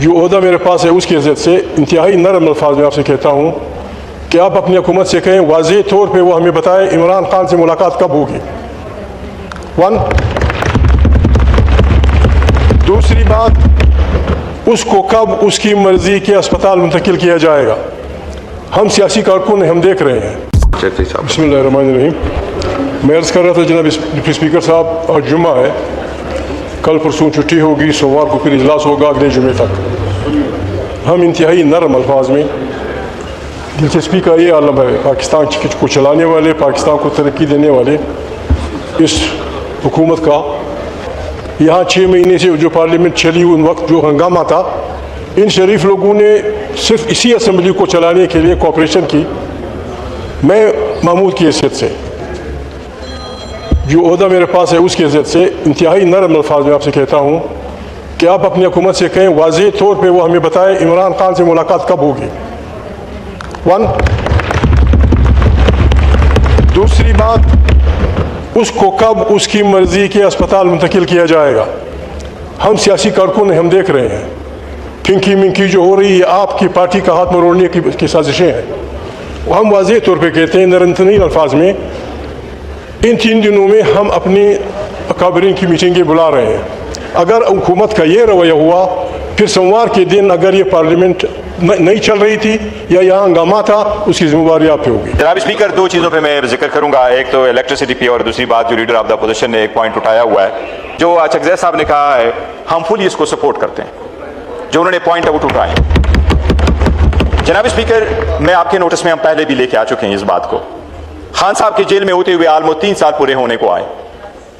جو عہدہ میرے پاس ہے اس کی عزت سے انتہائی نرم الفاظ میں آپ سے کہتا ہوں کہ آپ اپنی حکومت سے کہیں واضح طور پہ وہ ہمیں بتائیں عمران خان سے ملاقات کب ہوگی. دوسری بات، اس کو کب اس کی مرضی کے اسپتال منتقل کیا جائے گا. ہم سیاسی کارکن ہیں، ہم دیکھ رہے ہیں. بسم اللہ الرحمن الرحیم. میں عرض کر رہا تھا جناب ڈپٹی اسپیکر صاحب، آج جمعہ ہے، کل پرسوں چھٹی ہوگی، سوموار کو پھر اجلاس ہوگا اگلے جمعے تک. ہم انتہائی نرم الفاظ میں، دلچسپی کا یہ عالم ہے، پاکستان کو چلانے والے، پاکستان کو ترقی دینے والے اس حکومت کا یہاں 6 مہینے سے جو پارلیمنٹ چلی ان وقت جو ہنگامہ تھا، ان شریف لوگوں نے صرف اسی اسمبلی کو چلانے کے لیے کوآپریشن کی. میں معمول کی حیثیت سے جو عہدہ میرے پاس ہے اس کی عزت سے انتہائی نرم الفاظ میں آپ سے کہتا ہوں کہ آپ اپنی حکومت سے کہیں واضح طور پہ وہ ہمیں بتائیں عمران خان سے ملاقات کب ہوگی. دوسری بات، اس کو کب اس کی مرضی کے اسپتال منتقل کیا جائے گا. ہم سیاسی کارکن ہیں، ہم دیکھ رہے ہیں. پھنکی منکی جو ہو رہی ہے آپ کی پارٹی کا ہاتھ مروڑنے کی سازشیں ہیں. ہم واضح طور پہ کہتے ہیں نرمترین الفاظ میں، ان 3 دنوں میں ہم اپنی اکابرین کی میٹنگیں بلا رہے ہیں. اگر حکومت کا یہ رویہ ہوا، پھر سوموار کے دن اگر یہ پارلیمنٹ نہیں چل رہی تھی یا یہاں ہنگامہ تھا، اس کی ذمہ داری آپ پہ ہوگی. جناب اسپیکر، 2 چیزوں پہ میں ذکر کروں گا. ایک تو الیکٹریسٹی پہ، اور دوسری بات جو لیڈر آف دا اپوزیشن نے ایک پوائنٹ اٹھایا ہوا ہے، جو چکزئی صاحب نے کہا ہے، ہم فلی اس کو سپورٹ کرتے ہیں جو انہوں نے پوائنٹ آؤٹ اٹھائے. جناب اسپیکر، میں آپ کے نوٹس میں ہم پہلے بھی لے کے آ چکے ہیں اس بات کو. خان صاحب کے جیل میں ہوتے ہوئے آلموسٹ 3 سال پورے ہونے کو آئے،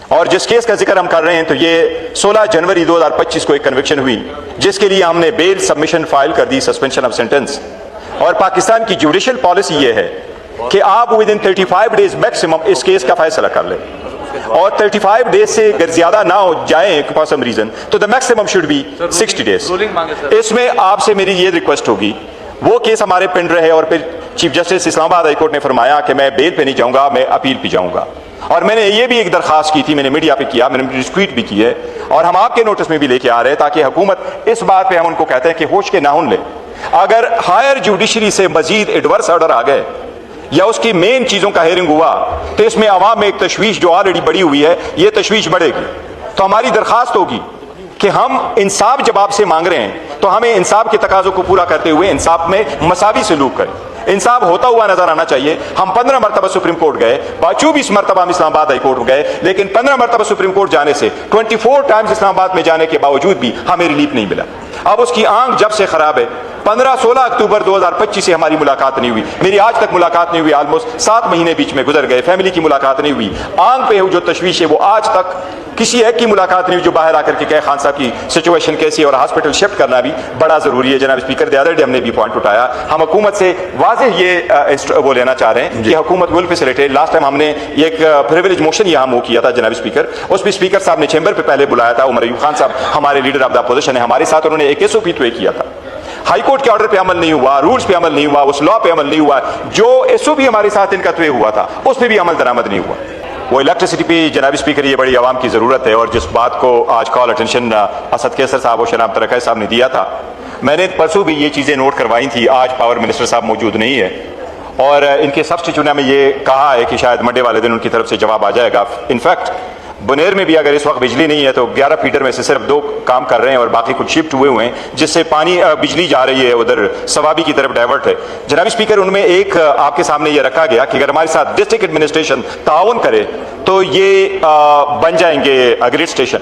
اور جس کیس کا ذکر ہم کر رہے ہیں تو یہ 16 جنوری 2025 کو ایک کنوکشن ہوئی، جس کے لیے ہم نے بیل سبمیشن فائل کر دی، سسپینشن آف سینٹنس. اور پاکستان کی جوڈیشل پالیسی یہ ہے کہ آپ ود ان 35 ڈیز میکسیمم اس کیس کا فیصلہ کر لیں، اور 35 ڈیز سے اگر زیادہ نہ ہو جائیں فار سم ریزن تو the maximum should be 60 days. اس میں آپ سے میری یہ ریکویسٹ ہوگی، وہ کیس ہمارے پینڈ رہے اور پھر چیف جسٹس اسلام آباد ہائی کورٹ نے فرمایا کہ میں بیل پہ نہیں جاؤں گا، میں اپیل پہ جاؤں گا. اور میں نے یہ بھی ایک درخواست کی تھی، میں نے میڈیا پہ کیا، میں نے ٹویٹ بھی کی ہے، اور ہم آپ کے نوٹس میں بھی لے کے آ رہے ہیں تاکہ حکومت اس بات پہ ہم ان کو کہتے ہیں کہ ہوش کے ناخن لے. اگر ہائر جوڈیشری سے مزید ایڈورس آرڈر آ گئے یا اس کی مین چیزوں کا ہیئرنگ ہوا تو اس میں عوام میں ایک تشویش جو آلریڈی بڑی ہوئی ہے، یہ تشویش بڑھے گی. تو ہماری درخواست ہوگی کہ ہم انصاف جب آپ سے مانگ رہے ہیں تو ہمیں انصاف کے تقاضوں کو پورا کرتے ہوئے انصاف میں مساوی سلوک کریں. انصاف ہوتا ہوا نظر آنا چاہیے. ہم 15 مرتبہ سپریم کورٹ گئے، 24 مرتبہ ہم اسلام آباد ہائی کورٹ گئے، لیکن 15 مرتبہ سپریم کورٹ جانے سے 24 ٹائمز اسلام آباد میں جانے کے باوجود بھی ہمیں ریلیف نہیں ملا. اب اس کی آنکھ جب سے خراب ہے، 15-16 اکتوبر 2025 سے ہماری ملاقات نہیں ہوئی، میری آج تک ملاقات نہیں ہوئی، آلموسٹ 7 مہینے بیچ میں گزر گئے، فیملی کی ملاقات نہیں ہوئی. آنکھ پہ جو تشویش ہے وہ آج تک کسی ایک کی ملاقات نہیں ہوئی جو باہر آ کر کے کہے خان صاحب کی سچویشن کیسی، اور ہاسپٹل شفٹ کرنا بھی بڑا ضروری ہے. جناب اسپیکر، دی ادر ڈے ہم نے بھی پوائنٹ اٹھایا، ہم حکومت سے واضح یہ وہ لینا چاہ رہے ہیں کہ حکومت ول فیسیلیٹیٹ. لاسٹ ٹائم ہم نے ایک پریویلیج موشن یہاں موو کیا تھا جناب اسپیکر، اس پہ اسپیکر صاحب نے چیمبر پہ پہلے بلایا تھا. عمر ایوب خان صاحب ہمارے لیڈر آف دا اپوزیشن ہے، ہمارے ساتھ انہوں نے ایک SOP طے کیا تھا. ہائی کورٹ کے آرڈر پہ عمل نہیں ہوا، رولز پہ عمل نہیں ہوا، اس لا پہ عمل نہیں ہوا، جو SOP ہمارے ساتھ ان کا طے ہوا تھا اس پہ بھی عمل درآمد نہیں ہوا. وہ الیکٹریسٹی پہ جناب اسپیکر یہ بڑی عوام کی ضرورت ہے، اور جس بات کو آج کال اٹینشن اسد کیسر صاحب اور شناب ترکائی صاحب نے دیا تھا، میں نے پرسوں بھی یہ چیزیں نوٹ کروائی تھی. آج پاور منسٹر صاحب موجود نہیں ہے، اور ان کے سبسٹیچیوٹ نے ہمیں یہ کہا ہے کہ شاید منڈے والے دن ان کی طرف سے جواب آ جائے گا. انفیکٹ بنیر میں بھی اگر اس وقت بجلی نہیں ہے تو 11 فیڈر میں سے صرف 2 کام کر رہے ہیں اور باقی کچھ شفٹ ہوئے ہیں، جس سے پانی بجلی جا رہی ہے ادھر سوابی کی طرف ڈائیورٹ ہے. جناب اسپیکر، ان میں ایک آپ کے سامنے یہ رکھا گیا کہ اگر ہمارے ساتھ ڈسٹرکٹ ایڈمنسٹریشن تعاون کرے تو یہ بن جائیں گے گریڈ اسٹیشن.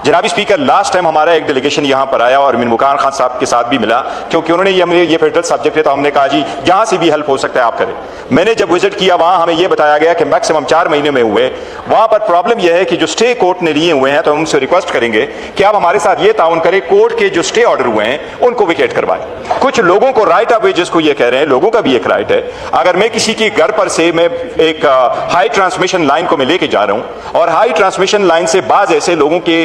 جناب اسپیکر، لاسٹ ٹائم ہمارا ایک ڈیلیگیشن یہاں پر آیا اور امین مکان خان صاحب کے ساتھ بھی ملا، کیونکہ انہوں نے یہ فیڈرل سبجیکٹ ہے تو ہم نے کہا جی جہاں سے بھی ہیلپ ہو سکتا ہے آپ کریں. میں نے جب وزٹ کیا وہاں ہمیں یہ بتایا گیا کہ میکسیمم 4 مہینے میں ہوئے. وہاں پر پرابلم یہ ہے کہ جو اسٹے کورٹ نے لیے ہوئے ہیں تو ہم ان سے ریکویسٹ کریں گے کہ آپ ہمارے ساتھ یہ تعاون کریں، کورٹ کے جو اسٹے آرڈر ہوئے ہیں ان کو ویکیٹ کروائیں. کچھ لوگوں کو رائٹ آف ویجز کو یہ کہہ رہے ہیں، لوگوں کا بھی ایک رائٹ ہے. اگر میں کسی کے گھر پر سے میں ایک ہائی ٹرانسمیشن لائن کو میں لے کے جا رہا ہوں اور ہائی ٹرانسمیشن لائن سے بعض ایسے لوگوں کے